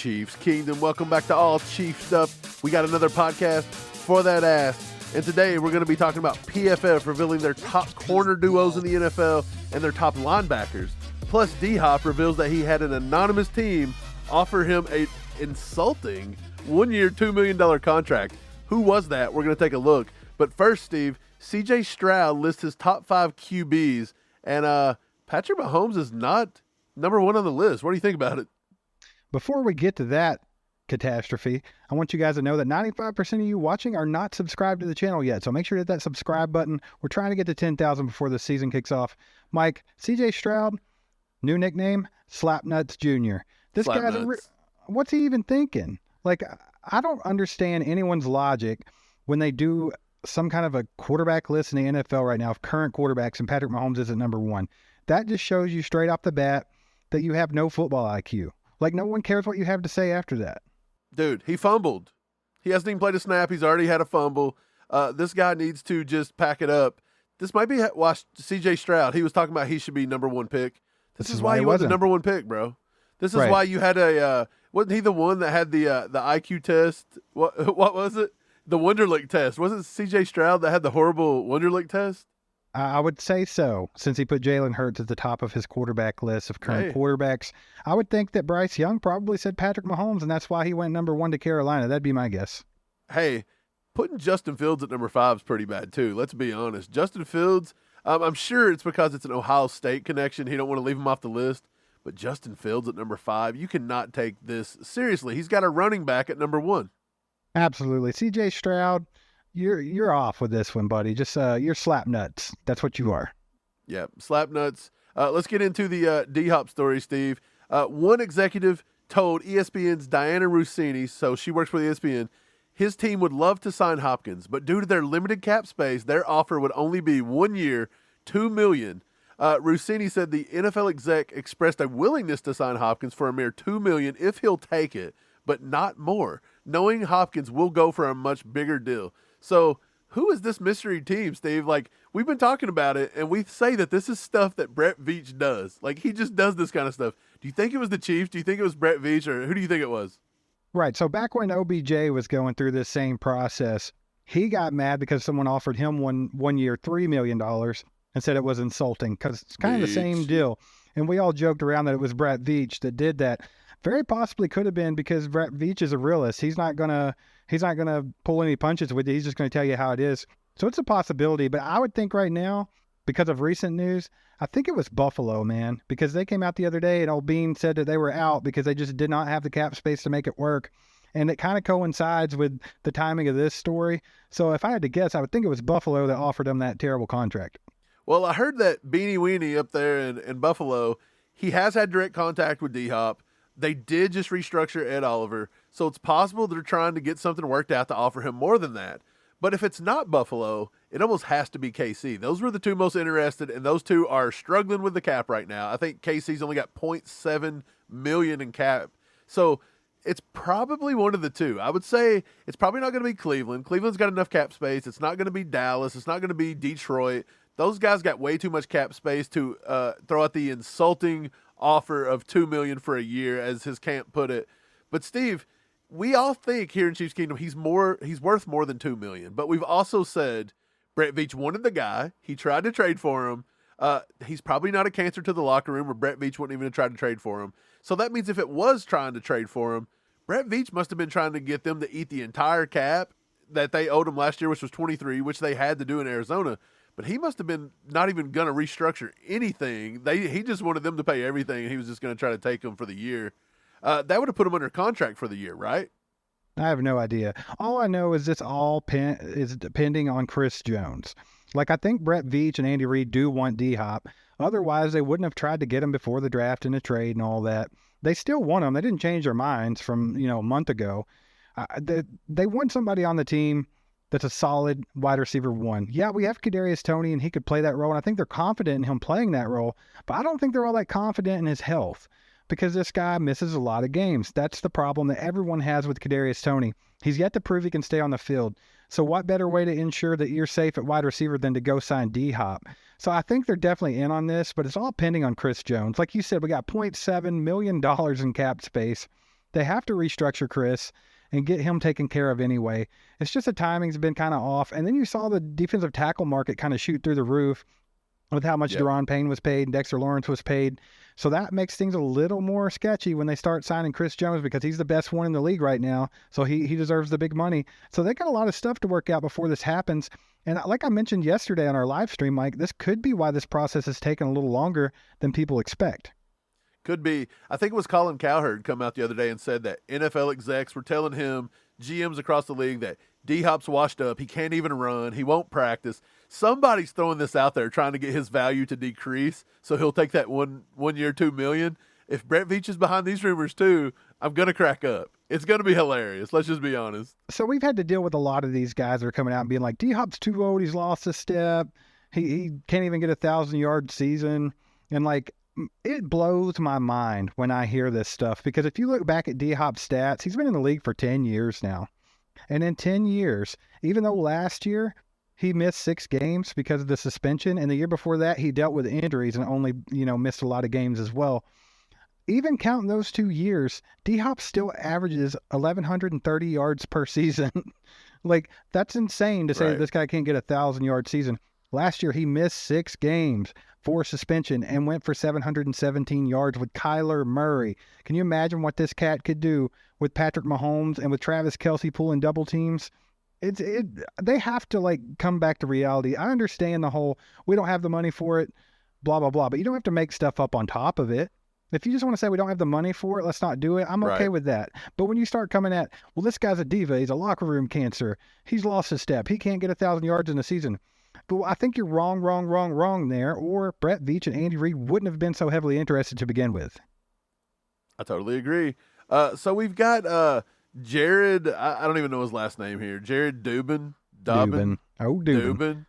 Chiefs Kingdom. Welcome back to All Chief Stuff. We got another podcast for that ass. And today we're going to be talking about PFF revealing their top corner duos in the NFL and their top linebackers. Plus, DHop reveals that he had an anonymous team offer him a insulting one-year, $2 million contract. Who was that? We're going to take a look. But first, Steve, CJ Stroud lists his top 5 QBs, and Patrick Mahomes is not number one on the list. What do you think about it? Before we get to that catastrophe, I want you guys to know that 95% of you watching are not subscribed to the channel yet. So make sure to hit that subscribe button. We're trying to get to 10,000 before the season kicks off. Mike, CJ Stroud, new nickname, SlapNuts Jr. This guy's, what's he even thinking? Like, I don't understand anyone's logic when they do some kind of a quarterback list in the NFL right now of current quarterbacks and Patrick Mahomes isn't number one. That just shows you straight off the bat that you have no football IQ. Like, no one cares what you have to say after that. Dude, he fumbled. He hasn't even played a snap. He's already had a fumble. This guy needs to just pack it up. This might be why CJ Stroud, he was talking about he should be number one pick. This is why he was the number one pick, bro. This is why you had a wasn't he the one that had the IQ test? What was it? The Wonderlic test. Wasn't CJ Stroud that had the horrible Wonderlic test? I would say so, since he put Jalen Hurts at the top of his quarterback list of current quarterbacks. I would think that Bryce Young probably said Patrick Mahomes, and that's why he went number one to Carolina. That'd be my guess. Hey, putting Justin Fields at number 5 is pretty bad, too. Let's be honest. Justin Fields, I'm sure it's because it's an Ohio State connection. He don't want to leave him off the list. But Justin Fields at number 5, you cannot take this seriously. He's got a running back at number 1. Absolutely. CJ Stroud, you're off with this one, buddy. Just you're SlapNuts. That's what you are. Yeah, SlapNuts. Let's get into the DHop story, Steve. One executive told ESPN's Dianna Russini, so she works for the ESPN, his team would love to sign Hopkins, but due to their limited cap space, their offer would only be 1 year, $2 million. Russini said the NFL exec expressed a willingness to sign Hopkins for a mere $2 million if he'll take it, but not more, knowing Hopkins will go for a much bigger deal. So who is this mystery team, Steve? Like, we've been talking about it, and we say that this is stuff that Brett Veach does. Like, he just does this kind of stuff. Do you think it was the Chiefs? Do you think it was Brett Veach, or who do you think it was? Right. So back when OBJ was going through this same process, he got mad because someone offered him one year, $3 million and said it was insulting because it's kind of the same deal. And we all joked around that it was Brett Veach that did that. Very possibly could have been because Brett Veach is a realist. He's not gonna pull any punches with you. He's just gonna tell you how it is. So it's a possibility. But I would think right now, because of recent news, I think it was Buffalo, man, because they came out the other day and old Bean said that they were out because they just did not have the cap space to make it work. And it kind of coincides with the timing of this story. So if I had to guess, I would think it was Buffalo that offered him that terrible contract. Well, I heard that Beanie Weenie up there in Buffalo, he has had direct contact with DHop. They did just restructure Ed Oliver, so it's possible they're trying to get something worked out to offer him more than that. But if it's not Buffalo, it almost has to be KC. Those were the two most interested, and those two are struggling with the cap right now. I think KC's only got $0.7 million in cap. So it's probably one of the two. I would say it's probably not going to be Cleveland. Cleveland's got enough cap space. It's not going to be Dallas. It's not going to be Detroit. Those guys got way too much cap space to throw out the insulting offer of $2 million for a year, as his camp put it. But Steve, we all think here in Chiefs Kingdom he's worth more than $2 million. But we've also said Brett Veach wanted the guy. He tried to trade for him. He's probably not a cancer to the locker room, or Brett Veach wouldn't even have tried to trade for him. So that means if it was trying to trade for him, Brett Veach must have been trying to get them to eat the entire cap that they owed him last year, which was 23, which they had to do in Arizona. But he must have been not even going to restructure anything. He just wanted them to pay everything, and he was just going to try to take them for the year. That would have put him under contract for the year, right? I have no idea. All I know is this all is depending on Chris Jones. Like, I think Brett Veach and Andy Reid do want DHop. Otherwise, they wouldn't have tried to get him before the draft and the trade and all that. They still want him. They didn't change their minds from, a month ago. They want somebody on the team that's a solid wide receiver one. Yeah, we have Kadarius Toney, and he could play that role, and I think they're confident in him playing that role, but I don't think they're all that confident in his health because this guy misses a lot of games. That's the problem that everyone has with Kadarius Toney. He's yet to prove he can stay on the field. So what better way to ensure that you're safe at wide receiver than to go sign DHop? So I think they're definitely in on this, but it's all pending on Chris Jones. Like you said, we got $0.7 million in cap space. They have to restructure Chris and get him taken care of anyway. It's just the timing's been kind of off. And then you saw the defensive tackle market kind of shoot through the roof with how much Daron Payne was paid and Dexter Lawrence was paid. So that makes things a little more sketchy when they start signing Chris Jones, because he's the best one in the league right now. So he deserves the big money. So they got a lot of stuff to work out before this happens. And like I mentioned yesterday on our live stream, Mike, this could be why this process has taken a little longer than people expect. Could be. I think it was Colin Cowherd come out the other day and said that NFL execs were telling him, GMs across the league, that D-Hop's washed up. He can't even run. He won't practice. Somebody's throwing this out there trying to get his value to decrease so he'll take that one year, $2 million. If Brett Veach is behind these rumors too, I'm going to crack up. It's going to be hilarious. Let's just be honest. So we've had to deal with a lot of these guys that are coming out and being like, D-Hop's too old. He's lost a step. He can't even get a 1,000-yard season. And like, it blows my mind when I hear this stuff, because if you look back at D-Hop's stats, he's been in the league for 10 years now. And in 10 years, even though last year he missed 6 games because of the suspension, and the year before that he dealt with injuries and only, missed a lot of games as well. Even counting those 2 years, D-Hop still averages 1,130 yards per season. Like, that's insane to say that this guy can't get a 1,000-yard season. Last year he missed 6 games for suspension and went for 717 yards with Kyler Murray. Can you imagine what this cat could do with Patrick Mahomes and with Travis Kelce pulling double teams? They have to come back to reality. I understand the whole, we don't have the money for it, blah, blah, blah, but you don't have to make stuff up on top of it. If you just want to say we don't have the money for it, let's not do it. I'm okay with that. But when you start coming at, well, this guy's a diva, he's a locker room cancer, he's lost his step, he can't get 1,000 yards in a season. But I think you're wrong there, or Brett Veach and Andy Reid wouldn't have been so heavily interested to begin with. I totally agree. So we've got Jared, I don't even know his last name here, Jared Dubin. Dubin.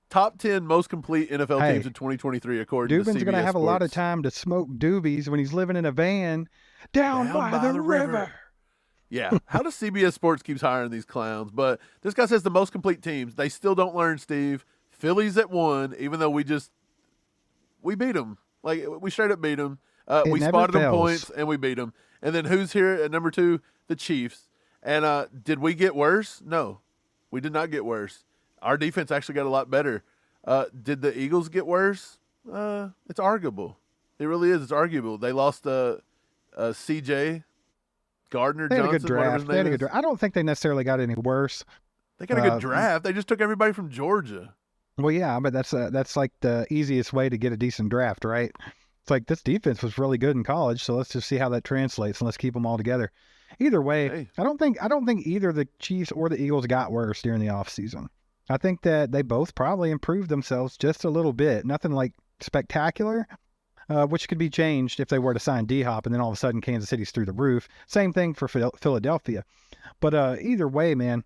Top 10 most complete NFL teams in 2023, according to CBS Dubin's going to have Sports. a lot of time to smoke doobies when he's living in a van down by the river. Yeah, how does CBS Sports keeps hiring these clowns? But this guy says the most complete teams. They still don't learn, Steve. Philly's at 1, even though we beat them. Like, we straight up beat them. We spotted them points, and we beat them. And then who's here at number 2? The Chiefs. And did we get worse? No, we did not get worse. Our defense actually got a lot better. Did the Eagles get worse? It's arguable. It really is. It's arguable. They lost CJ Gardner Johnson. They had a good draft. I don't think they necessarily got any worse. They got a good draft. They just took everybody from Georgia. Well, yeah, but that's like the easiest way to get a decent draft, right? It's like, this defense was really good in college, so let's just see how that translates and let's keep them all together. Either way, I don't think either the Chiefs or the Eagles got worse during the offseason. I think that they both probably improved themselves just a little bit. Nothing like spectacular, which could be changed if they were to sign D-Hop and then all of a sudden Kansas City's through the roof. Same thing for Philadelphia. But either way, man,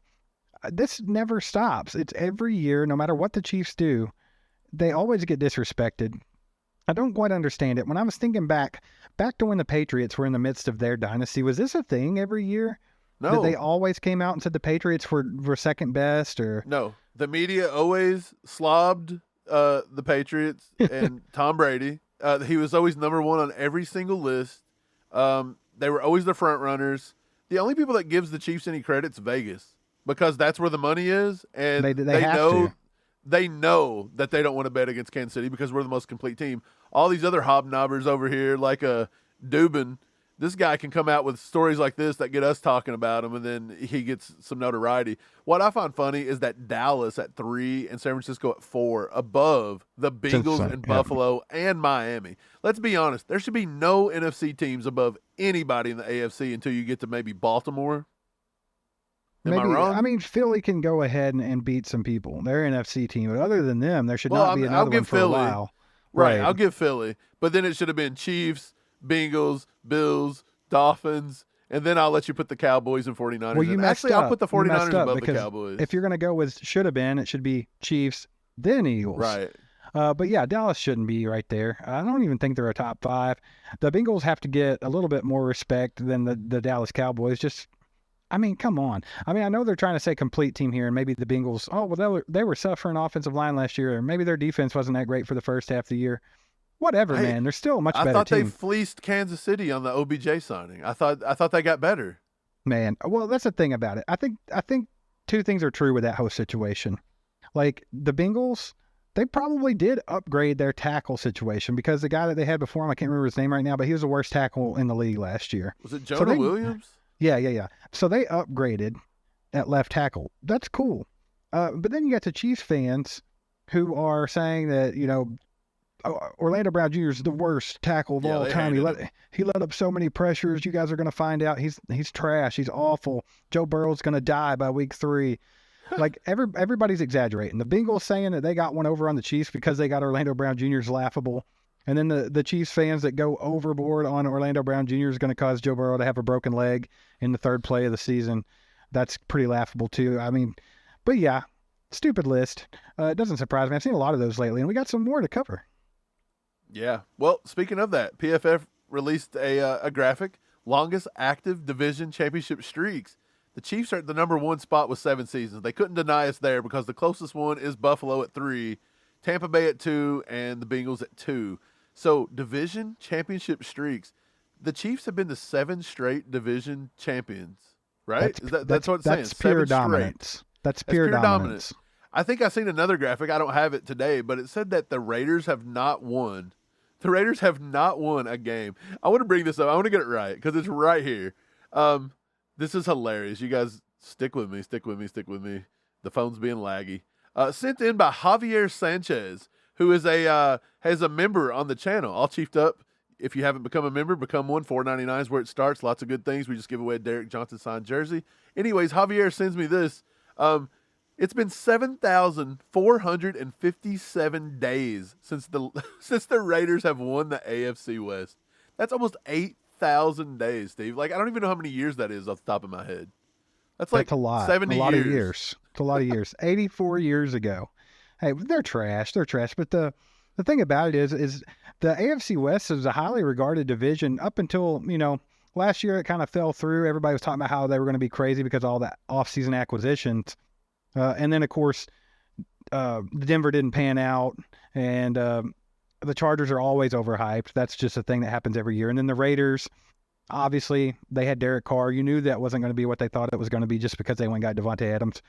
this never stops. It's every year, no matter what the Chiefs do, they always get disrespected. I don't quite understand it. When I was thinking back to when the Patriots were in the midst of their dynasty, was this a thing every year? No. That they always came out and said the Patriots were second best? Or no, the media always slobbed the Patriots and Tom Brady. He was always number 1 on every single list. They were always the front runners. The only people that gives the Chiefs any credit is Vegas, because that's where the money is, and they know that they don't want to bet against Kansas City because we're the most complete team. All these other hobnobbers over here, like Dubin, this guy can come out with stories like this that get us talking about him, and then he gets some notoriety. What I find funny is that Dallas at 3 and San Francisco at 4, above the Bengals and Buffalo and Miami. Let's be honest. There should be no NFC teams above anybody in the AFC until you get to maybe Baltimore. Am I wrong? I mean, Philly can go ahead and beat some people. They're an NFC team, but other than them, there should not be another one for a while. Right, I'll give Philly. But then it should have been Chiefs, Bengals, Bills, Dolphins, and then I'll let you put the Cowboys and 49ers well, in. Actually, I'll put the 49ers above the Cowboys. If you're going to go with should have been, it should be Chiefs, then Eagles. Right. But yeah, Dallas shouldn't be right there. I don't even think they're a top 5. The Bengals have to get a little bit more respect than the Dallas Cowboys. I mean, come on. I mean, I know they're trying to say complete team here, and maybe the Bengals, they were suffering offensive line last year, or maybe their defense wasn't that great for the first half of the year. Whatever, Hey, man. They're still a much I better thought they team. fleeced Kansas City on the OBJ signing. I thought they got better. Man, well, that's the thing about it. I think two things are true with that whole situation. Like the Bengals, they probably did upgrade their tackle situation because the guy that they had before him, I can't remember his name right now, but he was the worst tackle in the league last year. Was it So Jonah Williams? yeah. So they upgraded at left tackle. That's cool. But then you got the Chiefs fans who are saying that, Orlando Brown Jr. is the worst tackle of Yeah, all they time. hated He let up so many pressures. You guys are going to find out he's trash. He's awful. Joe Burrow's going to die by week 3. Like everybody's exaggerating. The Bengals saying that they got one over on the Chiefs because they got Orlando Brown Jr. is laughable. And then the Chiefs fans that go overboard on Orlando Brown Jr. is going to cause Joe Burrow to have a broken leg in the 3rd play of the season. That's pretty laughable too. I mean, but yeah, stupid list. It doesn't surprise me. I've seen a lot of those lately, and we got some more to cover. Yeah. Well, speaking of that, PFF released a graphic, longest active division championship streaks. The Chiefs are at the number 1 spot with 7 seasons. They couldn't deny us there because the closest one is Buffalo at 3, Tampa Bay at 2, and the Bengals at 2. So division championship streaks. The Chiefs have been the 7 straight division champions, right? That's what it's saying. That's pure 7 dominance. straight. That's pure dominance. I think I seen another graphic. I don't have it today, but it said that the Raiders have not won. The Raiders have not won a game. I want to bring this up. I want to get it right because it's right here. This is hilarious. You guys stick with me. The phone's being laggy. Sent in by Javier Sanchez, who is has a member on the channel. All chiefed up. If you haven't become a member, become one. $4.99 is where it starts. Lots of good things. We just give away a Derek Johnson signed jersey. Anyways, Javier sends me this. It's been 7,457 days since the Raiders have won the AFC West. That's almost 8,000 days, Steve. Like, I don't even know how many years that is off the top of my head. That's like a lot. 70 a lot years. of years. It's a lot of years. 84 years ago. Hey, they're trash. But the thing about it is the AFC West is a highly regarded division up until, last year it kind of fell through. Everybody was talking about how they were going to be crazy because of all that off-season acquisitions. And then, of course, Denver didn't pan out, and the Chargers are always overhyped. That's just a thing that happens every year. And then the Raiders, obviously, they had Derek Carr. You knew that wasn't going to be what they thought it was going to be just because they went and got Devontae Adams.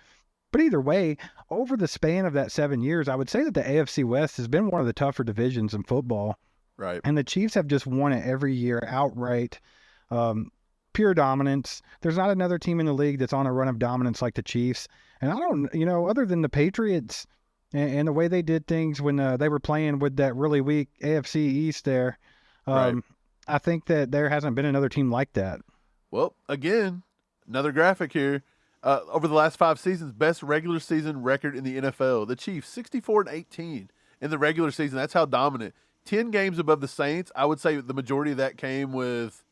But either way, over the span of that 7 years, I would say that the AFC West has been one of the tougher divisions in football. Right. And the Chiefs have just won it every year outright. Pure dominance. There's not another team in the league that's on a run of dominance like the Chiefs. And I don't, other than the Patriots and the way they did things when they were playing with that really weak AFC East there, Right. I think that there hasn't been another team like that. Well, again, another graphic here. Over the last 5 seasons, best regular season record in the NFL. The Chiefs, 64-18 in the regular season. That's how dominant. 10 games above the Saints. I would say the majority of that came with,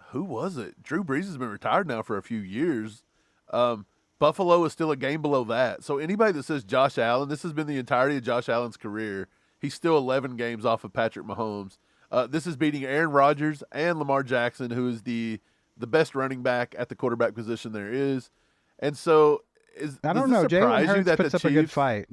who was it? Drew Brees has been retired now for a few years. Buffalo is still a game below that. So anybody that says Josh Allen, this has been the entirety of Josh Allen's career. He's still 11 games off of Patrick Mahomes. This is beating Aaron Rodgers and Lamar Jackson, who is the best running back at the quarterback position there is. And so, I don't know. Jalen Hurts puts up a good fight.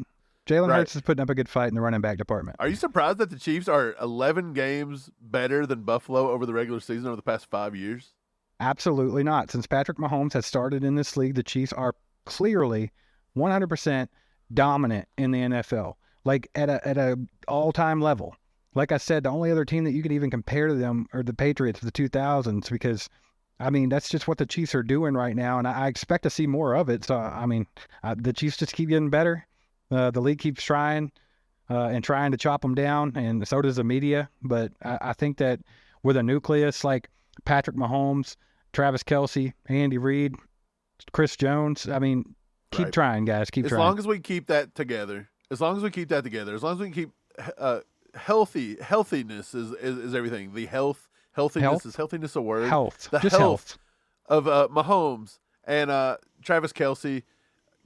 Jalen Right. Hurts is putting up a good fight in the running back department. Are you surprised that the Chiefs are 11 games better than Buffalo over the regular season over the past 5 years? Absolutely not. Since Patrick Mahomes has started in this league, the Chiefs are clearly 100% dominant in the NFL, like at a all-time level. Like I said, the only other team that you could even compare to them are the Patriots of the 2000s because, that's just what the Chiefs are doing right now, and I expect to see more of it. So, the Chiefs just keep getting better. The league keeps trying and trying to chop them down, and so does the media. But I think that with a nucleus like Patrick Mahomes, Travis Kelce, Andy Reid, Chris Jones, keep Right. trying, guys. Keep trying. As long as we keep that together, as long as we can keep healthiness is everything. The healthiness is healthiness a word? Health. The Just health. of Mahomes and Travis Kelce,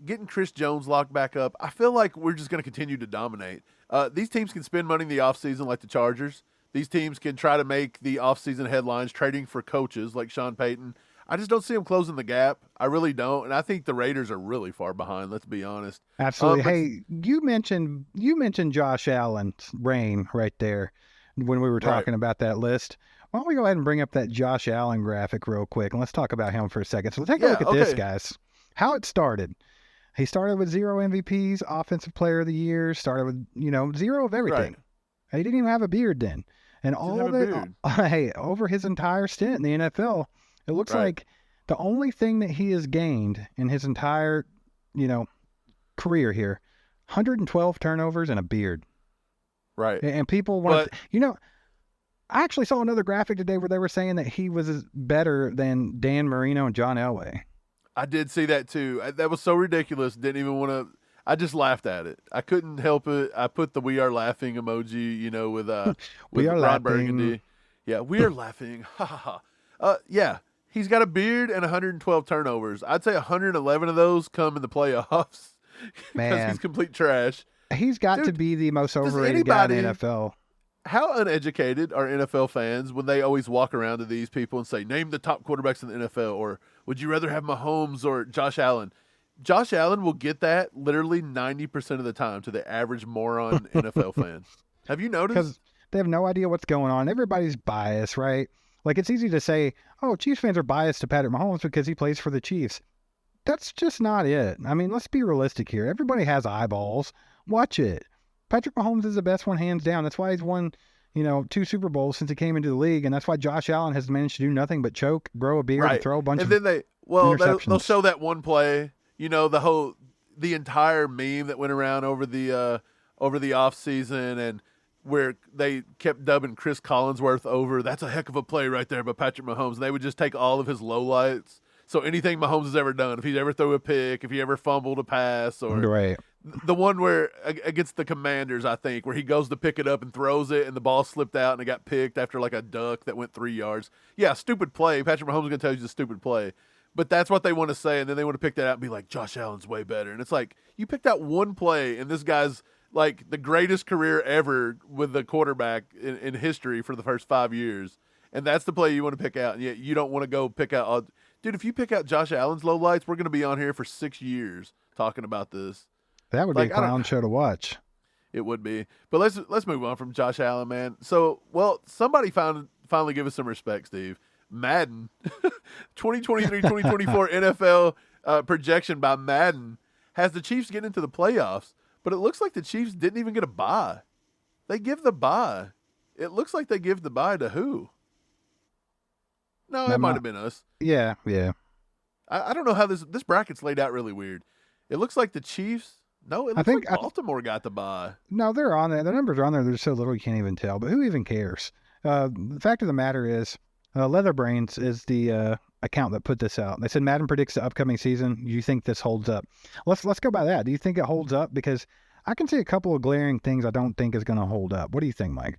getting Chris Jones locked back up. I feel like we're just going to continue to dominate. These teams can spend money in the offseason like the Chargers. These teams can try to make the offseason headlines trading for coaches like Sean Payton. I just don't see them closing the gap. I really don't. And I think the Raiders are really far behind, let's be honest. Absolutely. Hey, you mentioned Josh Allen's reign right there. when we were Right. talking about that list. Why don't we go ahead and bring up that Josh Allen graphic real quick, and let's talk about him for a second. So take a look at this, guys. How it started. He started with 0 MVPs, Offensive Player of the Year, started with, 0 of everything. Right. He didn't even have a beard then. And all of it, hey, over his entire stint in the NFL, it looks like the only thing that he has gained in his entire, career here, 112 turnovers and a beard. Right. And people want to, I actually saw another graphic today where they were saying that he was better than Dan Marino and John Elway. I did see that too. That was so ridiculous. Didn't even want to. I just laughed at it. I couldn't help it. I put the "We are laughing" emoji, with Ron Burgundy. Yeah, we are laughing. Ha ha ha. Yeah, he's got a beard and 112 turnovers. I'd say 111 of those come in the playoffs because he's complete trash. He's got to be the most overrated guy in the NFL. How uneducated are NFL fans when they always walk around to these people and say, name the top quarterbacks in the NFL, or would you rather have Mahomes or Josh Allen? Josh Allen will get that literally 90% of the time to the average moron NFL fan. Have you noticed? Because they have no idea what's going on. Everybody's biased, right? Like, it's easy to say, oh, Chiefs fans are biased to Patrick Mahomes because he plays for the Chiefs. That's just not it. I mean, let's be realistic here. Everybody has eyeballs. Watch it. Patrick Mahomes is the best one, hands down. That's why he's won, 2 Super Bowls since he came into the league, and that's why Josh Allen has managed to do nothing but choke, grow a beard, and throw a bunch of interceptions. They'll show that one play, the entire meme that went around over the off season, and where they kept dubbing Chris Collinsworth over. That's a heck of a play right there by Patrick Mahomes. And they would just take all of his lowlights. So anything Mahomes has ever done, if he ever threw a pick, if he ever fumbled a pass, or the one where against the Commanders, I think, where he goes to pick it up and throws it and the ball slipped out and it got picked after like a duck that went 3 yards. Yeah, stupid play. Patrick Mahomes is going to tell you it's a stupid play. But that's what they want to say, and then they want to pick that out and be like, Josh Allen's way better. And it's like, you picked out one play, and this guy's like the greatest career ever with the quarterback in history for the first 5 years. And that's the play you want to pick out, and yet you don't want to go pick out dude, if you pick out Josh Allen's lowlights, we're going to be on here for 6 years talking about this. That would be a clown show to watch. It would be. But let's move on from Josh Allen, man. So, somebody finally give us some respect, Steve. Madden, 2023-2024 NFL projection by Madden has the Chiefs getting into the playoffs, but it looks like the Chiefs didn't even get a bye. They give the bye. It looks like they give the bye to who? No, it might have been us. Yeah. I don't know how this bracket's laid out really weird. It looks like the Chiefs. No, it looks like Baltimore got the bye. No, they're on there. The numbers are on there. There's so little you can't even tell. But who even cares? The fact of the matter is, Leatherbrains is the account that put this out. They said Madden predicts the upcoming season. Do you think this holds up? Let's go by that. Do you think it holds up? Because I can see a couple of glaring things I don't think is going to hold up. What do you think, Mike?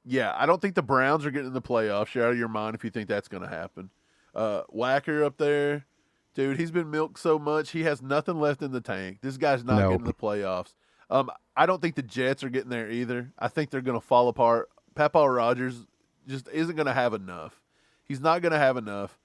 Yeah, I don't think the Browns are getting in the playoffs. You're out of your mind if you think that's going to happen. Wacker up there, dude, he's been milked so much. He has nothing left in the tank. This guy's not getting in the playoffs. I don't think the Jets are getting there either. I think they're going to fall apart. Papa Rogers just isn't going to have enough. He's not going to have enough.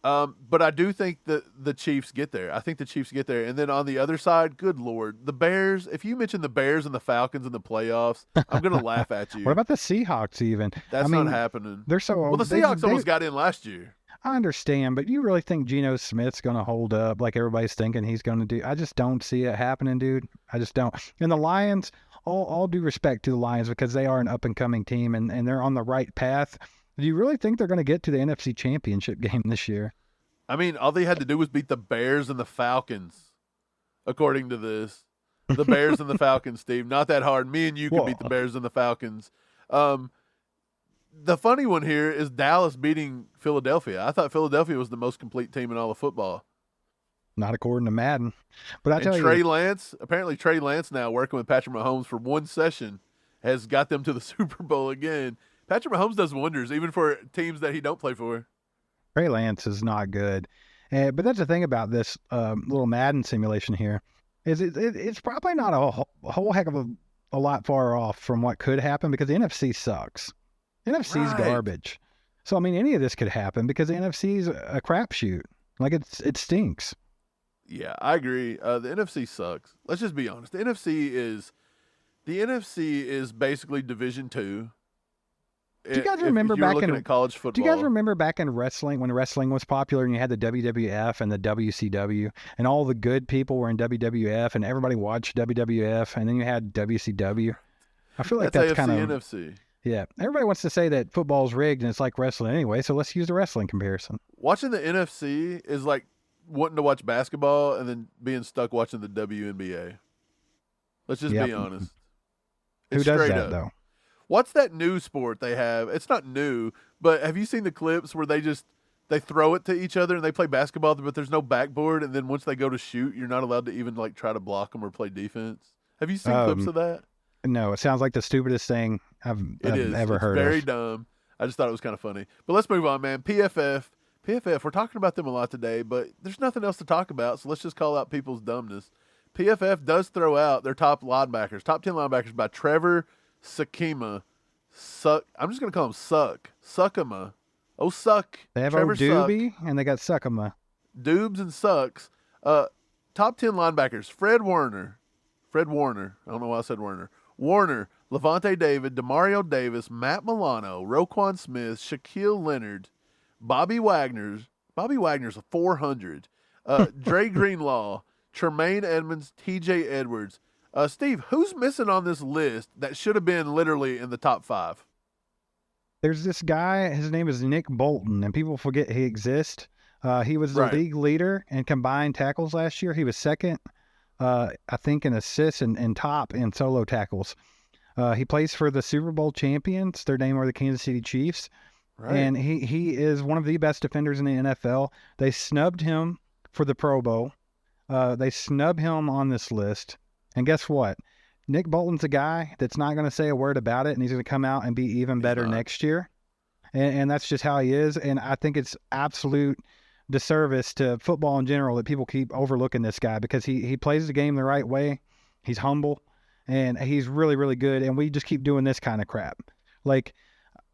But I do think that the Chiefs get there. I think the Chiefs get there. And then on the other side, good Lord, the Bears, if you mention the Bears and the Falcons in the playoffs, I'm going to laugh at you. What about the Seahawks even? That's not happening. They're so well, the Seahawks almost got in last year. I understand, but you really think Geno Smith's going to hold up like everybody's thinking he's going to do? I just don't see it happening, dude. I just don't. And the Lions, all due respect to the Lions because they are an up-and-coming team and they're on the right path. Do you really think they're going to get to the NFC Championship game this year? I mean, all they had to do was beat the Bears and the Falcons, according to this. The Bears and the Falcons, Steve. Not that hard. Me and you could beat the Bears and the Falcons. The funny one here is Dallas beating Philadelphia. I thought Philadelphia was the most complete team in all of football. Not according to Madden. But I tell you, Trey Lance now working with Patrick Mahomes for one session has got them to the Super Bowl again. Patrick Mahomes does wonders, even for teams that he don't play for. Trey Lance is not good. But that's the thing about this little Madden simulation here, is it's probably not a whole heck of a lot far off from what could happen because the NFC sucks. NFC's garbage. So, I mean, any of this could happen because the NFC's a crapshoot. Like, it stinks. Yeah, I agree. The NFC sucks. Let's just be honest. The NFC is basically Division 2. Do you guys remember if you were back looking in at college football? Do you guys remember back in wrestling when wrestling was popular and you had the WWF and the WCW and all the good people were in WWF and everybody watched WWF and then you had WCW? I feel like that's AFC, kind of NFC. yeah. Everybody wants to say that football's rigged and it's like wrestling anyway, so let's use the wrestling comparison. Watching the NFC is like wanting to watch basketball and then being stuck watching the WNBA. Let's just be honest. Who It's does straight that up. though? What's that new sport they have? It's not new, but have you seen the clips where they throw it to each other and they play basketball, but there's no backboard, and then once they go to shoot, you're not allowed to even like try to block them or play defense? Have you seen clips of that? No, it sounds like the stupidest thing I've ever heard Very of. dumb. I just thought it was kind of funny. But let's move on, man. PFF, we're talking about them a lot today, but there's nothing else to talk about, so let's just call out people's dumbness. PFF does throw out their top 10 linebackers by Trevor Sakima. I'm just going to call him Suckama. Oh, Suck. They have Trevor old Doobie and they got Suckama. Doobs and Sucks. Top 10 linebackers. Fred Warner. I don't know why I said Warner. Warner, Levante David, Demario Davis, Matt Milano, Roquan Smith, Shaquille Leonard, Bobby Wagner's a 400. Dre Greenlaw, Tremaine Edmonds, TJ Edwards. Steve, who's missing on this list that should have been literally in the top 5? There's this guy, his name is Nick Bolton, and people forget he exists. He was the league leader in combined tackles last year. He was second, I think, in assists and top in solo tackles. He plays for the Super Bowl champions. Their name are the Kansas City Chiefs. Right. And he is one of the best defenders in the NFL. They snubbed him for the Pro Bowl. They snub him on this list. And guess what? Nick Bolton's a guy that's not going to say a word about it, and he's going to come out and be even better next year. And that's just how he is. And I think it's absolute disservice to football in general that people keep overlooking this guy because he plays the game the right way. He's humble, and he's really, really good. And we just keep doing this kind of crap. Like,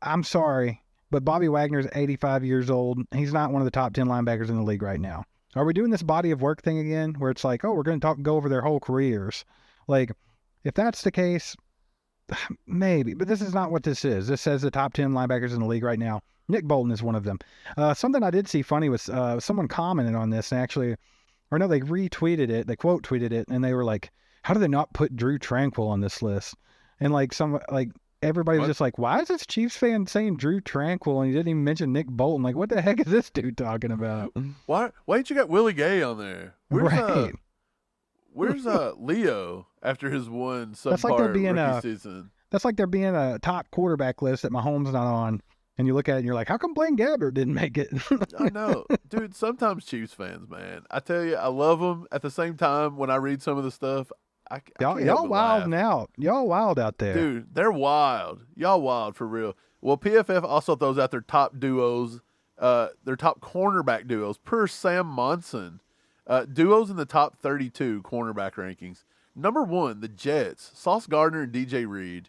I'm sorry, but Bobby Wagner's 85 years old. He's not one of the top 10 linebackers in the league right now. Are we doing this body of work thing again where it's like, oh, we're going to go over their whole careers? Like, if that's the case, maybe. But this is not what this is. This says the top 10 linebackers in the league right now. Nick Bolton is one of them. Something I did see funny was someone commented on this and actually, or no, they retweeted it. They quote tweeted it, and they were like, how do they not put Drew Tranquill on this list? And everybody was just like, why is this Chiefs fan saying Drew Tranquill and he didn't even mention Nick Bolton? Like, what the heck is this dude talking about? Why ain't you got Willie Gay on there? Where's Leo after his one subpar rookie season? That's like there being a top quarterback list that Mahomes not on, and you look at it and you're like, how come Blaine Gabbert didn't make it? I know. Dude, sometimes Chiefs fans, man, I tell you, I love them. At the same time, when I read some of the stuff, y'all wild out. Y'all wild out there. Dude, they're wild. Y'all wild for real. Well, PFF also throws out their top duos, their top cornerback duos per Sam Monson. Duos in the top 32 cornerback rankings. Number 1, the Jets, Sauce Gardner and DJ Reed.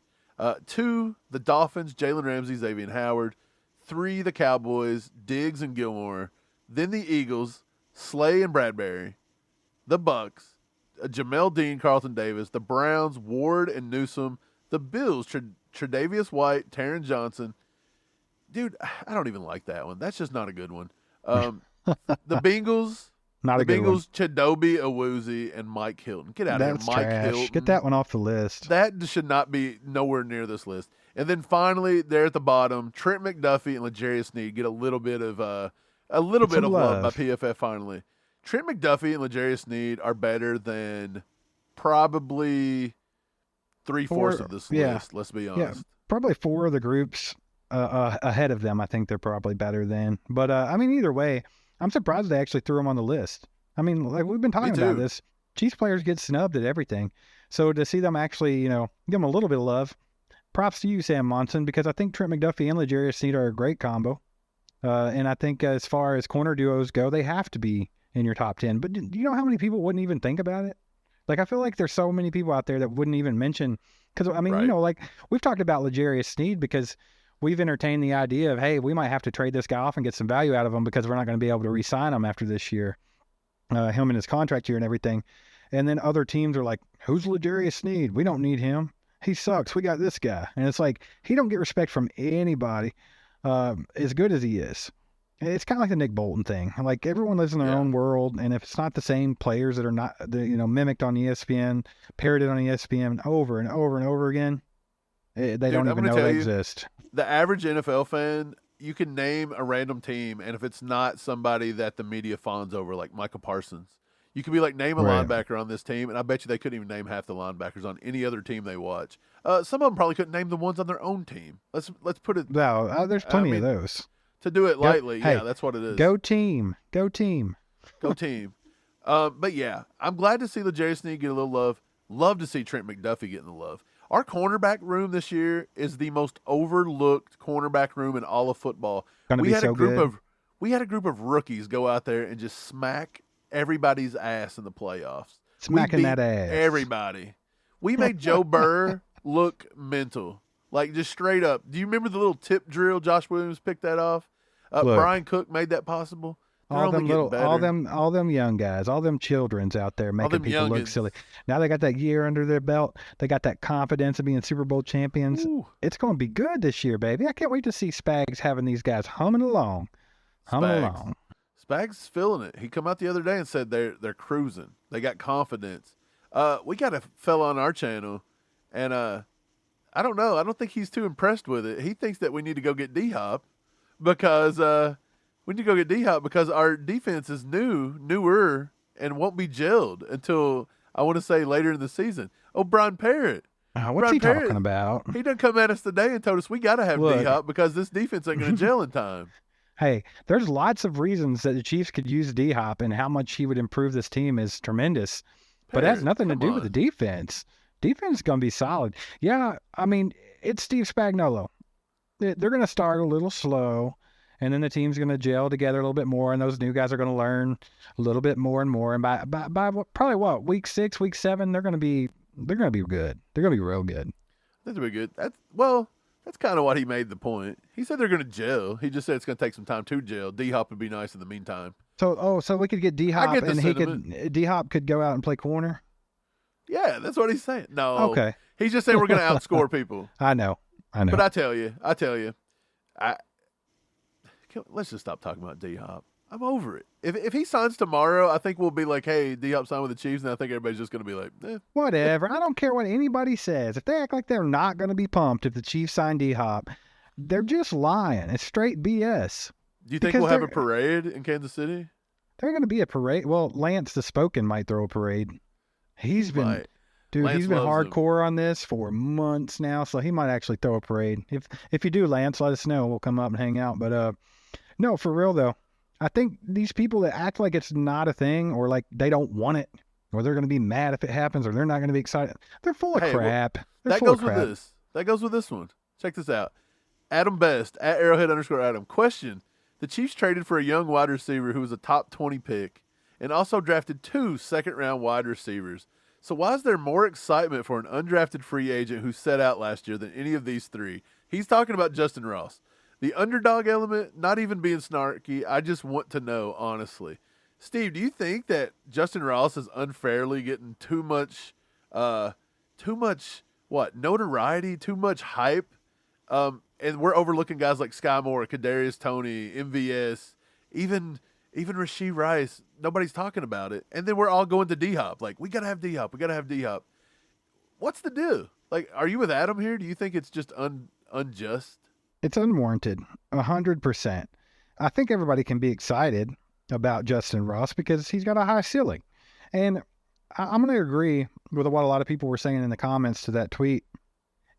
2, the Dolphins, Jalen Ramsey, Xavier Howard. 3, the Cowboys, Diggs and Gilmore. Then the Eagles, Slay and Bradbury. The Bucks, Jamel Dean, Carlton Davis. The Browns, Ward and Newsome. The Bills, Tre'Davious White, Taron Johnson. Dude, I don't even like that one. That's just not a good one. The Bengals, Chidobe Awuzie, and Mike Hilton. Get out of here, Mike Hilton. Get that one off the list. That should not be nowhere near this list. And then finally, there at the bottom, Trent McDuffie and L'Jarius Sneed get a little bit of love by PFF finally. Trent McDuffie and L'Jarius Sneed are better than probably 3/4 of this list, let's be honest. Yeah, probably 4 of the groups ahead of them. I think they're probably better than. But, either way, I'm surprised they actually threw him on the list. I mean, like we've been talking about this. Chiefs players get snubbed at everything. So to see them actually, give them a little bit of love, props to you, Sam Monson, because I think Trent McDuffie and L'Jarius Sneed are a great combo. And I think as far as corner duos go, they have to be in your top 10. But do you know how many people wouldn't even think about it? Like, I feel like there's so many people out there that wouldn't even mention. Because, we've talked about L'Jarius Sneed because we've entertained the idea of, hey, we might have to trade this guy off and get some value out of him because we're not going to be able to re-sign him after this year, him and his contract year and everything. And then other teams are like, who's L'Jarius Sneed? We don't need him. He sucks. We got this guy. And it's like, he don't get respect from anybody as good as he is. It's kind of like the Nick Bolton thing. Like, everyone lives in their own world, and if it's not the same players that are not, mimicked on ESPN, parroted on ESPN over and over and over again, they don't even know they exist. The average NFL fan, you can name a random team, and if it's not somebody that the media fawns over, like Michael Parsons, you could be like, name a linebacker on this team, and I bet you they couldn't even name half the linebackers on any other team they watch. Some of them probably couldn't name the ones on their own team. Let's put it. No, there's plenty of those. To do it lightly, that's what it is. Go team. Go team. Go team. But yeah, I'm glad to see L'Jarius Sneed get a little love. Love to see Trent McDuffie getting the love. Our cornerback room this year is the most overlooked cornerback room in all of football. We had a group of rookies go out there and just smack everybody's ass in the playoffs. Smacking that ass. Everybody. We made Joe Burr look mental. Like, just straight up. Do you remember the little tip drill Josh Williams picked that off? Brian Cook made that possible. All them young guys, all them children's out there making people look silly. Now they got that year under their belt. They got that confidence of being Super Bowl champions. Ooh. It's going to be good this year, baby. I can't wait to see Spags having these guys humming along. Spags feeling it. He come out the other day and said they're cruising. They got confidence. We got a fella on our channel, and I don't know. I don't think he's too impressed with it. He thinks that we need to go get DHop because our defense is newer, and won't be gelled until, I want to say, later in the season. Oh, Brian Parrott. What's he talking about? He done come at us today and told us we got to have DHop because this defense ain't going to gel in time. Hey, there's lots of reasons that the Chiefs could use DHop, and how much he would improve this team is tremendous. But it has nothing to do with the defense. Defense is going to be solid. Yeah, I mean, it's Steve Spagnuolo. They're going to start a little slow, and then the team's going to gel together a little bit more, and those new guys are going to learn a little bit more and more. And by probably week 6, week 7, they're going to be good. They're going to be real good. I think they'll be good. That's kind of what he made the point. He said they're going to gel. He just said it's going to take some time to gel. DHop would be nice in the meantime. So we could get DHop, and DHop could go out and play corner. Yeah, that's what he's saying. No, okay. He's just saying we're going to outscore people. I know. But I tell you, let's just stop talking about DHop. I'm over it. If he signs tomorrow, I think we'll be like, hey, DHop signed with the Chiefs, and I think everybody's just going to be like, eh. Whatever. I don't care what anybody says. If they act like they're not going to be pumped if the Chiefs sign DHop, they're just lying. It's straight BS. Do you think we'll have a parade in Kansas City? They're going to be a parade. Well, Lance the Spoken might throw a parade. He's been hardcore on this for months now, so he might actually throw a parade. If you do, Lance, let us know. We'll come up and hang out. But no, for real though, I think these people that act like it's not a thing, or like they don't want it, or they're going to be mad if it happens, or they're not going to be excited, they're full of crap. That goes with this one. Check this out. Adam Best at Arrowhead_Adam. Question: the Chiefs traded for a young wide receiver who was a top 20 pick, and also drafted 2 second-round wide receivers. So why is there more excitement for an undrafted free agent who set out last year than any of these 3? He's talking about Justyn Ross. The underdog element, not even being snarky, I just want to know, honestly. Steve, do you think that Justyn Ross is unfairly getting too much notoriety, too much hype? And we're overlooking guys like Sky Moore, Kadarius Toney, MVS, even Rashee Rice. Nobody's talking about it. And then we're all going to DHop. Like, we got to have DHop. What's the deal? Like, are you with Adam here? Do you think it's just unjust? It's unwarranted, 100%. I think everybody can be excited about Justyn Ross because he's got a high ceiling. And I'm going to agree with what a lot of people were saying in the comments to that tweet.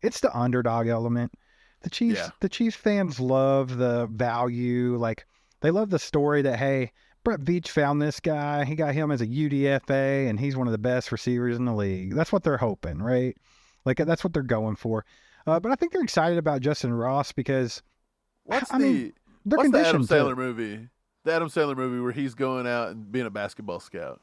It's the underdog element. The Chiefs fans love the value. Like, they love the story that, hey, Brett Veach found this guy. He got him as a UDFA, and he's one of the best receivers in the league. That's what they're hoping, right? Like, that's what they're going for. But I think they're excited about Justyn Ross because, what's the Adam Sandler movie? The Adam Sandler movie where he's going out and being a basketball scout.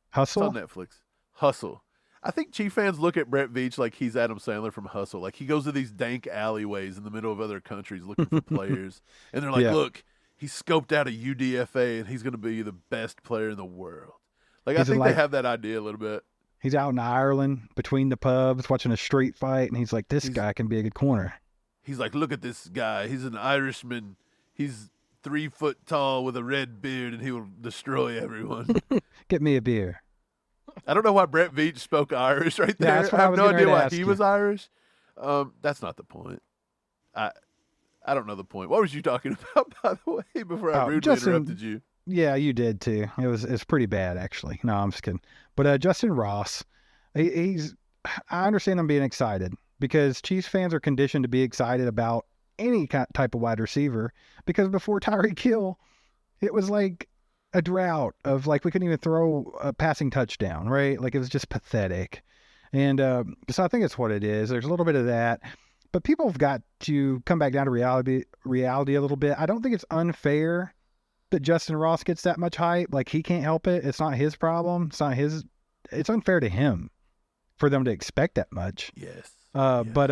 Hustle? It's on Netflix. Hustle. I think Chief fans look at Brett Veach like he's Adam Sandler from Hustle. Like, he goes to these dank alleyways in the middle of other countries looking for players. And they're like, look, he scoped out a UDFA and he's going to be the best player in the world. Like, I think they have that idea a little bit. He's out in Ireland between the pubs watching a street fight, and he's like, this guy can be a good corner. He's like, look at this guy. He's an Irishman. He's 3 foot tall with a red beard, and he will destroy everyone. Get me a beer. I don't know why Brett Veach spoke Irish right there. Yeah, that's what I I have was no getting idea ready to why ask he you. was Irish. That's not the point. I don't know the point. What was you talking about, by the way, before I rudely interrupted you? Yeah, you did too. It's pretty bad, actually. No, I'm just kidding. But Justyn Ross, I understand him being excited because Chiefs fans are conditioned to be excited about any type of wide receiver, because before Tyreek Hill, it was like a drought of like we couldn't even throw a passing touchdown, right? Like it was just pathetic. And so I think it's what it is. There's a little bit of that. But people have got to come back down to reality a little bit. I don't think it's unfair that Justyn Ross gets that much hype. Like, he can't help it. It's not his problem. It's unfair to him for them to expect that much. Yes. But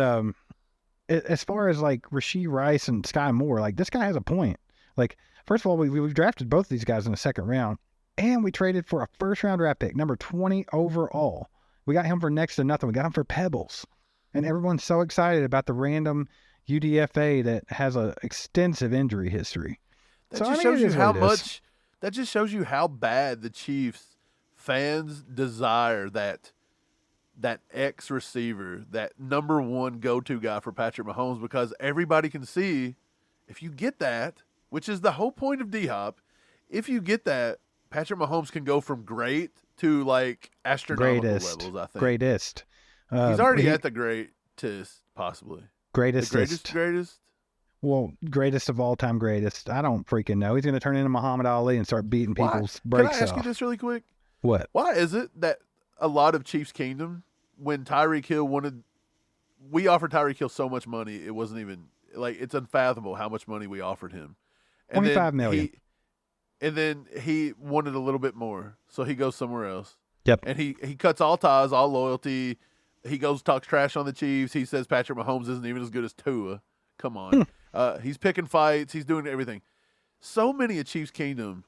as far as like Rashee Rice and Sky Moore, like this guy has a point. Like, first of all, we drafted both of these guys in the second round, and we traded for a first round draft pick, number 20 overall. We got him for next to nothing. We got him for pebbles. And everyone's so excited about the random UDFA that has an extensive injury history. That just shows you how bad the Chiefs fans desire that X receiver, that number one go-to guy for Patrick Mahomes, because everybody can see if you get that, which is the whole point of DHop, if you get that, Patrick Mahomes can go from great to like astronomical levels, I think. Greatest. He's already at the greatest, possibly. Greatest. The greatest? Well, greatest of all time greatest. I don't freaking know. He's going to turn into Muhammad Ali and start beating people's brakes off. Can I ask you this really quick? What? Why is it that a lot of Chiefs Kingdom, when Tyreek Hill we offered Tyreek Hill so much money, it wasn't even, like, it's unfathomable how much money we offered him. And $25 million. And then he wanted a little bit more, so he goes somewhere else. Yep. And he cuts all ties, all loyalty. He goes talks trash on the Chiefs. He says Patrick Mahomes isn't even as good as Tua. Come on. He's picking fights. He's doing everything. So many of Chiefs Kingdom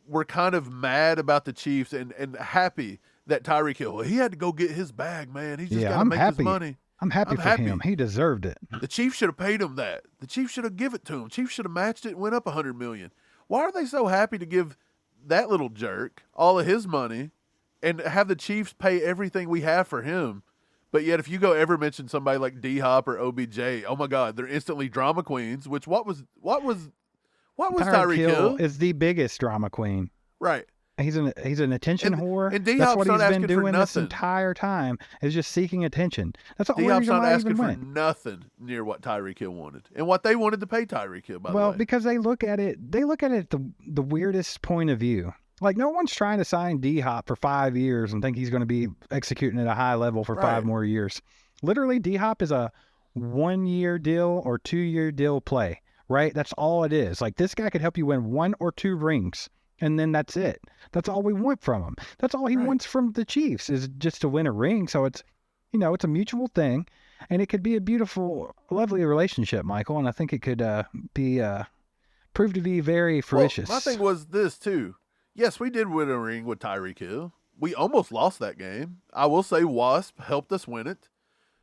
were kind of mad about the Chiefs and happy that Tyreek Hill, he had to go get his bag, man. He's just got to make his money. I'm happy for him. He deserved it. The Chiefs should have paid him that. The Chiefs should have given it to him. Chiefs should have matched it and went up $100 million. Why are they so happy to give that little jerk all of his money and have the Chiefs pay everything we have for him? But yet, if you go ever mention somebody like DHop or OBJ, oh my God, they're instantly drama queens. Which what was Tyreek Hill? Is the biggest drama queen. Right. He's an attention whore. And D-Hop's that's what not he's been doing for this nothing. entire time, is just seeking attention. That's the only D-Hop's reason not why he asking even for went. nothing near what Tyreek Hill wanted and what they wanted to pay Tyreek Hill. By the way, Well, because they look at it the weirdest point of view. Like, no one's trying to sign D-Hop for 5 years and think he's going to be executing at a high level for 5 more years. Literally, D-Hop is a 1-year deal or 2-year deal play, right? That's all it is. Like, this guy could help you win 1 or 2 rings, and then that's it. That's all we want from him. That's all he wants from the Chiefs, is just to win a ring. So it's, it's a mutual thing, and it could be a beautiful, lovely relationship, Michael, and I think it could prove to be very ferocious. Well, my thing was this, too. Yes, we did win a ring with Tyreek Hill. We almost lost that game. I will say Wasp helped us win it.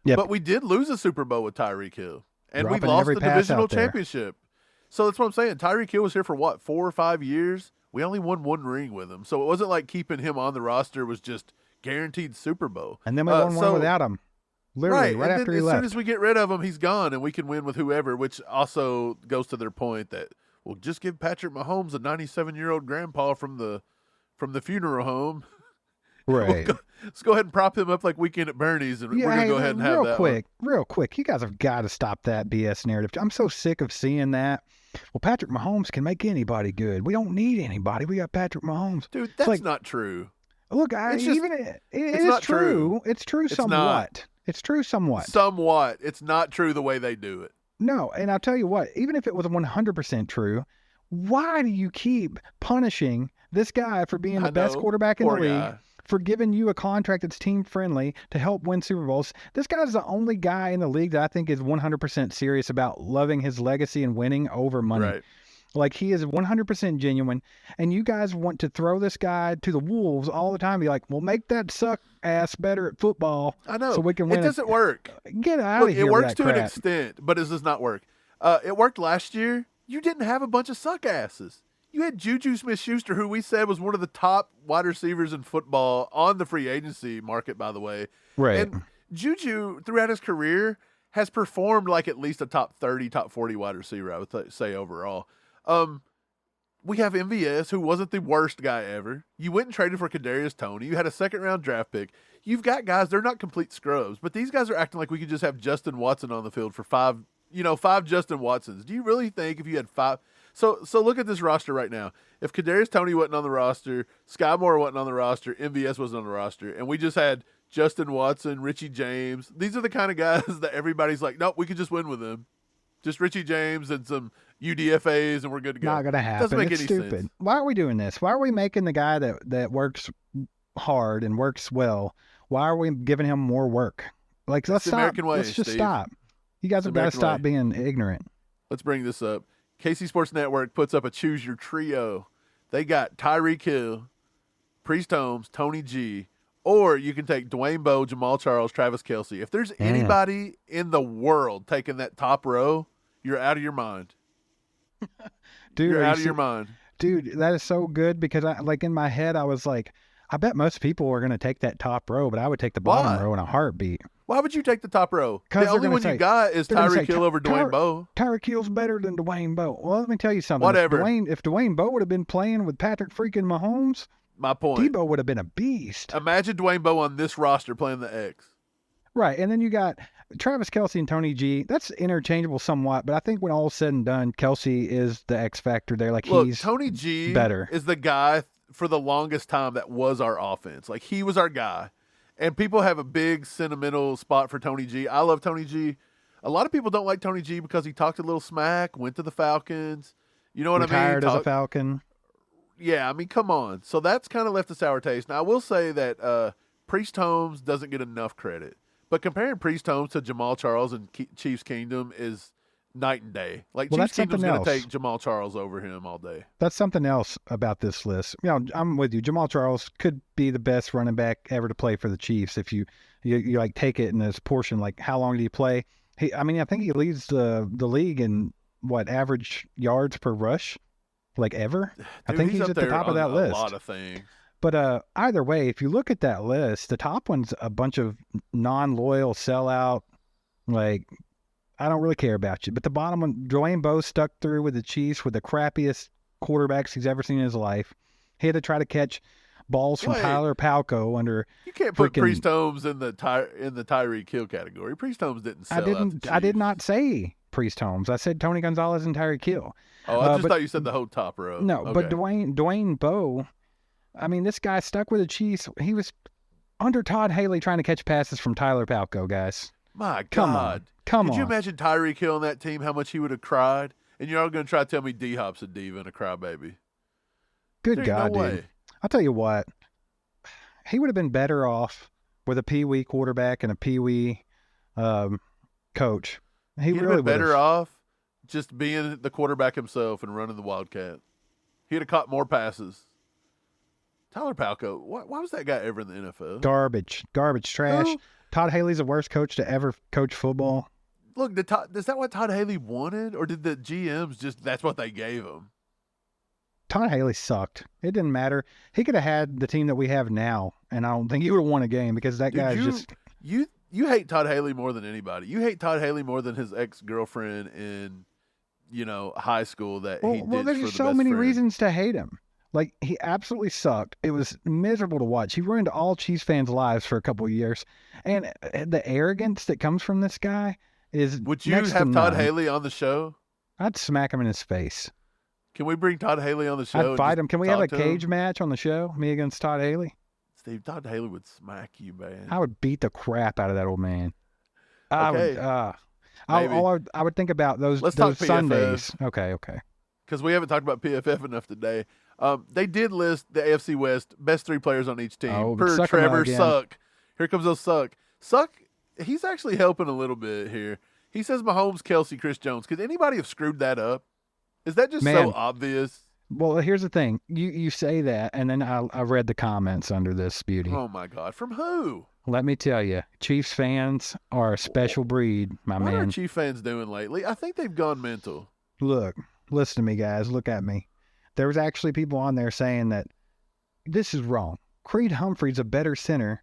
Yep. But we did lose a Super Bowl with Tyreek Hill. And we lost the Divisional championship. So that's what I'm saying. Tyreek Hill was here for, 4 or 5 years? We only won 1 ring with him. So it wasn't like keeping him on the roster was just guaranteed Super Bowl. And then we won one without him. Literally, right after he left. As soon as we get rid of him, he's gone, and we can win with whoever, which also goes to their point that we'll just give Patrick Mahomes a 97-year-old grandpa from the funeral home. Right. Let's go ahead and prop him up like Weekend at Bernie's, and we're going to go ahead and have that Real quick, you guys have got to stop that BS narrative. I'm so sick of seeing that. Well, Patrick Mahomes can make anybody good. We don't need anybody. We got Patrick Mahomes. Dude, that's not true. Look, it is true. It's true somewhat. It's true somewhat. Somewhat. It's not true the way they do it. No, and I'll tell you what, even if it was 100% true, why do you keep punishing this guy for being the best quarterback in the league, for giving you a contract that's team-friendly to help win Super Bowls? This guy's the only guy in the league that I think is 100% serious about loving his legacy and winning over money. Right. Like, he is 100% genuine, and you guys want to throw this guy to the wolves all the time. Be like, well, make that suck ass better at football I know. so we can win. It doesn't work. Get out Look, of here it with works that to an crap. extent, but it does not work. It worked last year. You didn't have a bunch of suck asses. You had Juju Smith-Schuster, who we said was one of the top wide receivers in football on the free agency market, by the way. Right. And Juju, throughout his career, has performed like at least a top 30, top 40 wide receiver, I would say overall. We have MVS, who wasn't the worst guy ever. You went and traded for Kadarius Toney. You had a second-round draft pick. You've got guys, they're not complete scrubs, but these guys are acting like we could just have Justyn Watson on the field for five Justyn Watsons. Do you really think if you had five? So look at this roster right now. If Kadarius Toney wasn't on the roster, Sky Moore wasn't on the roster, MVS wasn't on the roster, and we just had Justyn Watson, Richie James. These are the kind of guys that everybody's like, nope, we could just win with them. Just Richie James and some UDFAs, and we're good to go. Not going to happen. Doesn't make It's any stupid. sense. Why are we doing this? Why are we making the guy that works hard and works well, why are we giving him more work? Like, let's the stop. American way, Let's just Steve. stop. You guys It's the have got to American stop way. being ignorant. Let's bring this up. KC Sports Network puts up a choose your trio. They got Tyreek Hill, Priest Holmes, Tony G, or you can take Dwayne Bowe, Jamal Charles, Travis Kelce. If there's anybody in the world taking that top row, you're out of your mind. Dude, You're out of your mind. Dude, that is so good because in my head, I was like, I bet most people are going to take that top row, but I would take the bottom Why? row in a heartbeat. Why would you take the top row? 'Cause The they're only gonna one you say- got is they're gonna Tyreek say, Hill over Dwayne Bowe. Tyreek Hill's better than Dwayne Bowe. Well, let me tell you something. Whatever. If Dwayne Bowe would have been playing with Patrick freaking Mahomes, My point. Debo would have been a beast. Imagine Dwayne Bowe on this roster playing the X. Right, and then you got Travis Kelce and Tony G. That's interchangeable somewhat, but I think when all is said and done, Kelce is the X factor there. Like, Look, he's Tony G better. is the guy for the longest time that was our offense. Like, he was our guy. And people have a big sentimental spot for Tony G. I love Tony G. A lot of people don't like Tony G because he talked a little smack, went to the Falcons. You know what I mean? retired as a Falcon. Yeah, I mean, come on. So that's kind of left a sour taste. Now, I will say that Priest Holmes doesn't get enough credit. But comparing Priest Holmes to Jamal Charles and Chiefs Kingdom is night and day. Like, Well, Chiefs that's Kingdom's something going to else. take Jamal Charles over him all day. That's something else about this list. You know, I'm with you. Jamal Charles could be the best running back ever to play for the Chiefs if you like take it in this portion. Like, how long do you play? I think he leads the league in what average yards per rush, like ever. I Dude, think he's up at the there top of on that a list. lot of things. But either way, if you look at that list, the top one's a bunch of non-loyal sellout. Like, I don't really care about you. But the bottom one, Dwayne Bowe stuck through with the Chiefs with the crappiest quarterbacks he's ever seen in his life. He had to try to catch balls from Wait. Tyler Palco under. You can't put freaking- Priest Holmes in the Tyreek Hill category. Priest Holmes didn't sell out the I did Chiefs. not say Priest Holmes. I said Tony Gonzalez and Tyreek Hill. Oh, I just but- thought you said the whole top row. No, but Okay. Dwayne Bowe, I mean, this guy stuck with the Chiefs. He was under Todd Haley trying to catch passes from Tyler Palco, guys. My Come God. on. Come Could you on. imagine Tyreek Hill on that team, how much he would have cried? And you're all going to try to tell me D-Hop's a diva and a crybaby. Good There's God, no dude. way. I'll tell you what. He would have been better off with a Pee-wee quarterback and a Pee-wee coach. He He'd really have been better would have. off just being the quarterback himself and running the Wildcat. He'd have caught more passes. Tyler Palco, why was that guy ever in the NFL? Garbage, trash. Who? Todd Haley's the worst coach to ever coach football. Look, is that what Todd Haley wanted? Or did the GMs that's what they gave him? Todd Haley sucked. It didn't matter. He could have had the team that we have now, and I don't think he would have won a game because that Dude, guy's just. You hate Todd Haley more than anybody. You hate Todd Haley more than his ex-girlfriend in, high school that he Well, ditched there's for just the so best many friend. reasons to hate him. Like, he absolutely sucked. It was miserable to watch. He ruined all Chiefs fans' lives for a couple of years. And the arrogance that comes from this guy is Would you next to have Todd none. Haley on the show? I'd smack him in his face. Can we bring Todd Haley on the show? I'd and fight just him. Can we have a talk to him? cage match on the show? Me against Todd Haley? Steve, Todd Haley would smack you, man. I would beat the crap out of that old man. I Okay. would. Maybe. I would think about those Let's talk PFF. Sundays. Okay. Because we haven't talked about PFF enough today. They did list the AFC West best 3 players on each team. Oh, but Per suck 'em Trevor again. Suck. Here comes those Suck. Suck, he's actually helping a little bit here. He says Mahomes, Kelce, Chris Jones. Could anybody have screwed that up? Is that just Man. so obvious? Well, here's the thing. You say that, and then I read the comments under this beauty. Oh, my God. From who? Let me tell you, Chiefs fans are a special breed, my What man. are Chief fans doing lately? I think they've gone mental. Look, listen to me, guys. Look at me. There was actually people on there saying that this is wrong. Creed Humphrey's a better center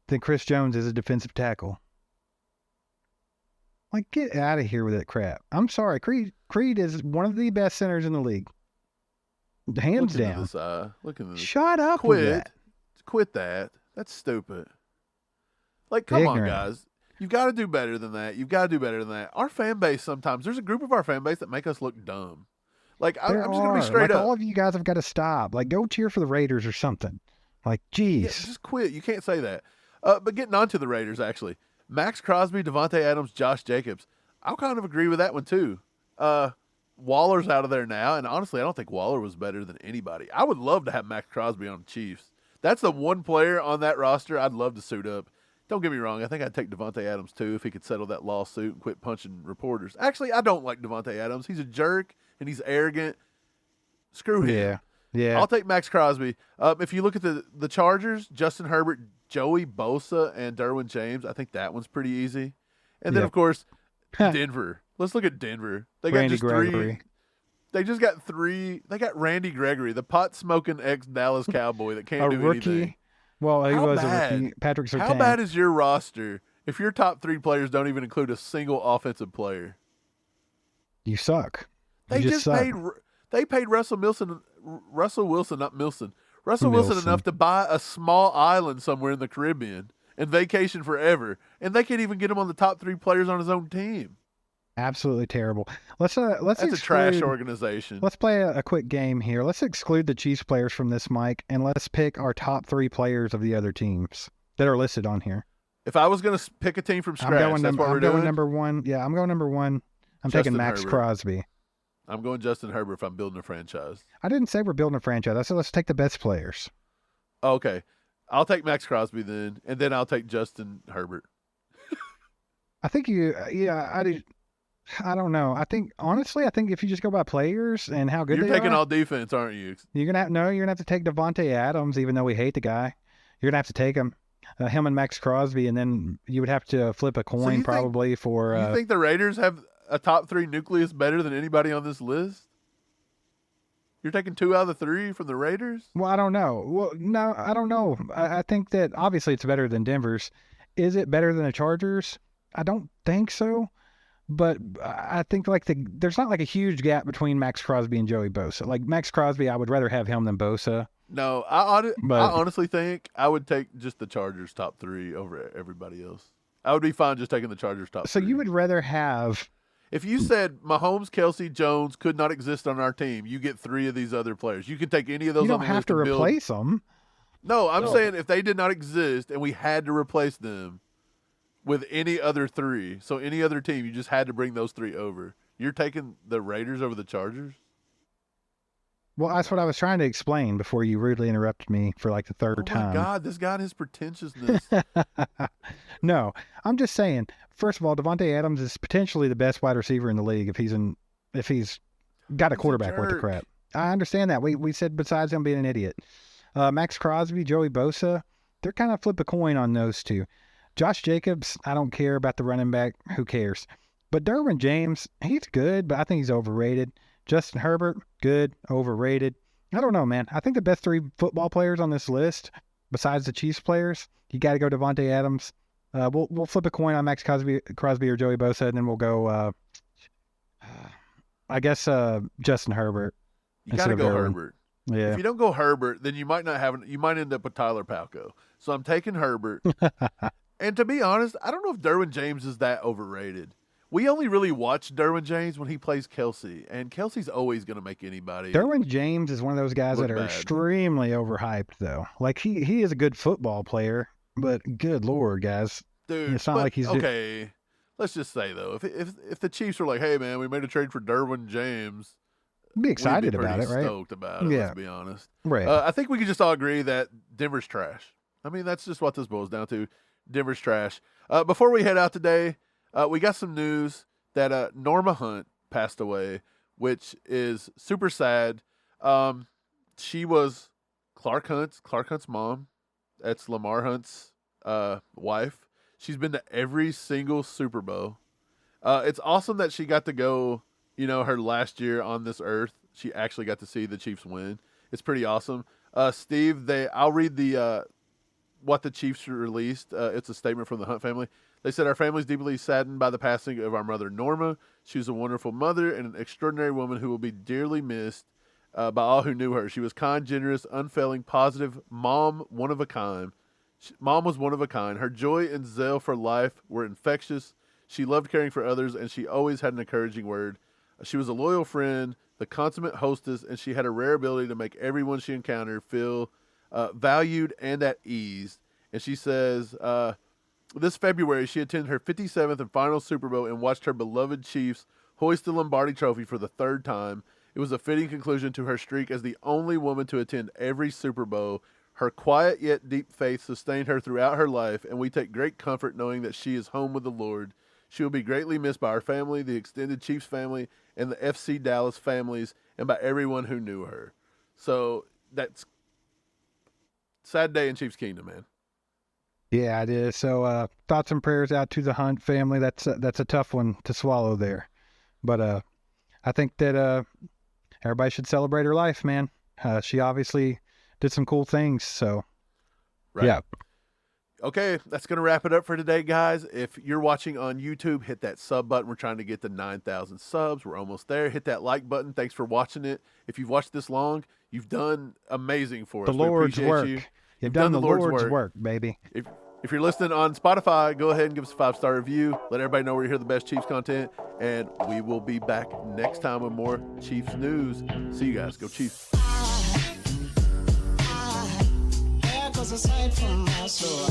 than Chris Jones is a defensive tackle. Like, get out of here with that crap. I'm sorry. Creed is one of the best centers in the league. Hands down. Look at this. Shut up with that. Quit that. That's stupid. Like, come on, guys. You've got to do better than that. You've got to do better than that. Our fan base sometimes, there's a group of our fan base that make us look dumb. Like, I'm just going to be straight up. All of you guys have got to stop. Like, go cheer for the Raiders or something. Like, geez. Yeah, just quit. You can't say that. But getting on to the Raiders, actually. Max Crosby, Devontae Adams, Josh Jacobs. I'll kind of agree with that one, too. Waller's out of there now, and honestly, I don't think Waller was better than anybody. I would love to have Max Crosby on the Chiefs. That's the one player on that roster I'd love to suit up. Don't get me wrong. I think I'd take Devontae Adams, too, if he could settle that lawsuit and quit punching reporters. Actually, I don't like Devontae Adams. He's a jerk, and he's arrogant. Screw him. Yeah. I'll take Max Crosby. If you look at the Chargers, Justin Herbert, Joey Bosa, and Derwin James, I think that one's pretty easy. And then, of course, Denver. Let's look at Denver. They got Randy just Gregory. three. They just got three. They got Randy Gregory, the pot-smoking ex-Dallas Cowboy that can't do rookie. Anything. Well, he How was bad? a rookie. Patrick Surtain. How bad is your roster if your top three players don't even include a single offensive player? You suck. They you just suck. paid Russell Wilson enough to buy a small island somewhere in the Caribbean and vacation forever, and they can't even get him on the top three players on his own team. Absolutely terrible. That's a trash organization. Let's play a quick game here. Let's exclude the Chiefs players from this, Mike, and let's pick our top three players of the other teams that are listed on here. If I was going to pick a team from scratch, I'm going number one. Yeah, I'm going number one. I'm taking Max Herbert. Crosby. I'm going Justin Herbert if I'm building a franchise. I didn't say we're building a franchise. I said let's take the best players. Okay. I'll take Max Crosby then, and then I'll take Justin Herbert. I think I don't know. I think if you just go by players and how good you're they are, taking all defense, aren't you? You're gonna have to take Devontae Adams, even though we hate the guy. You're gonna have to take him and Max Crosby, and then you would have to flip a coin for. You think the Raiders have a top three nucleus better than anybody on this list? You're taking 2 out of the 3 from the Raiders? Well, I don't know. Well, no, I don't know. I think that obviously it's better than Denver's. Is it better than the Chargers? I don't think so. But I think there's not like a huge gap between Max Crosby and Joey Bosa. Like Max Crosby, I would rather have him than Bosa. No, I honestly think I would take just the Chargers top 3 over everybody else. I would be fine just taking the Chargers top 3. So you would rather have... If you said Mahomes, Kelsey, Jones could not exist on our team, you get 3 of these other players. You can take any of those. You don't have to replace them. No, I'm saying if they did not exist and we had to replace them with any other 3, so any other team, you just had to bring those 3 over. You're taking the Raiders over the Chargers? Well, that's what I was trying to explain before you rudely interrupted me for like the third time. Oh my God, this guy and his pretentiousness. No, I'm just saying. First of all, Devontae Adams is potentially the best wide receiver in the league if he's got a quarterback worth of crap. I understand that. We said besides him being an idiot. Max Crosby, Joey Bosa, they're kind of flip a coin on those two. Josh Jacobs, I don't care about the running back. Who cares? But Derwin James, he's good, but I think he's overrated. Justin Herbert, good, overrated. I don't know, man. I think the best 3 football players on this list, besides the Chiefs players, you got to go Devontae Adams. We'll flip a coin on Max Crosby or Joey Bosa, and then we'll go, I guess, Justin Herbert. You got to go Herbert. Yeah. If you don't go Herbert, then you might end up with Tyler Palko. So I'm taking Herbert. And to be honest, I don't know if Derwin James is that overrated. We only really watch Derwin James when he plays Kelsey, and Kelsey's always going to make anybody. Derwin James is one of those guys that are extremely overhyped, though. Like, he is a good football player, but good Lord, guys. Dude, it's not like he's... Okay, let's just say, though, if the Chiefs are like, hey, man, we made a trade for Derwin James... Be excited about it, right? Stoked about it, let's be honest. Right. I think we can just all agree that Denver's trash. I mean, that's just what this boils down to. Denver's trash. Before we head out today, we got some news that Norma Hunt passed away, which is super sad. She was Clark Hunt's mom. That's Lamar Hunt's wife. She's been to every single Super Bowl. It's awesome that she got to go, her last year on this earth. She actually got to see the Chiefs win. It's pretty awesome. Steve, I'll read the what the Chiefs released. It's a statement from the Hunt family. They said, "Our family is deeply saddened by the passing of our mother, Norma. She was a wonderful mother and an extraordinary woman who will be dearly missed by all who knew her. She was kind, generous, unfailing, positive, mom, one of a kind. Mom was one of a kind. Her joy and zeal for life were infectious. She loved caring for others, and she always had an encouraging word. She was a loyal friend, the consummate hostess, and she had a rare ability to make everyone she encountered feel valued and at ease." And she says, this February, she attended her 57th and final Super Bowl and watched her beloved Chiefs hoist the Lombardi Trophy for the third time. It was a fitting conclusion to her streak as the only woman to attend every Super Bowl. Her quiet yet deep faith sustained her throughout her life, and we take great comfort knowing that she is home with the Lord. She will be greatly missed by our family, the extended Chiefs family, and the FC Dallas families, and by everyone who knew her. So that's sad day in Chiefs Kingdom, man. Yeah, it is. So thoughts and prayers out to the Hunt family. That's a tough one to swallow there. But I think that everybody should celebrate her life, man. She obviously did some cool things. So, right. Yeah. Okay, that's going to wrap it up for today, guys. If you're watching on YouTube, hit that sub button. We're trying to get to 9,000 subs. We're almost there. Hit that like button. Thanks for watching it. If you've watched this long, you've done amazing for us. The Lord's work. You. You've done the Lord's work, baby. If you're listening on Spotify, go ahead and give us a 5-star review. Let everybody know where you hear the best Chiefs content. And we will be back next time with more Chiefs news. See you guys. Go Chiefs. Aside from my soul,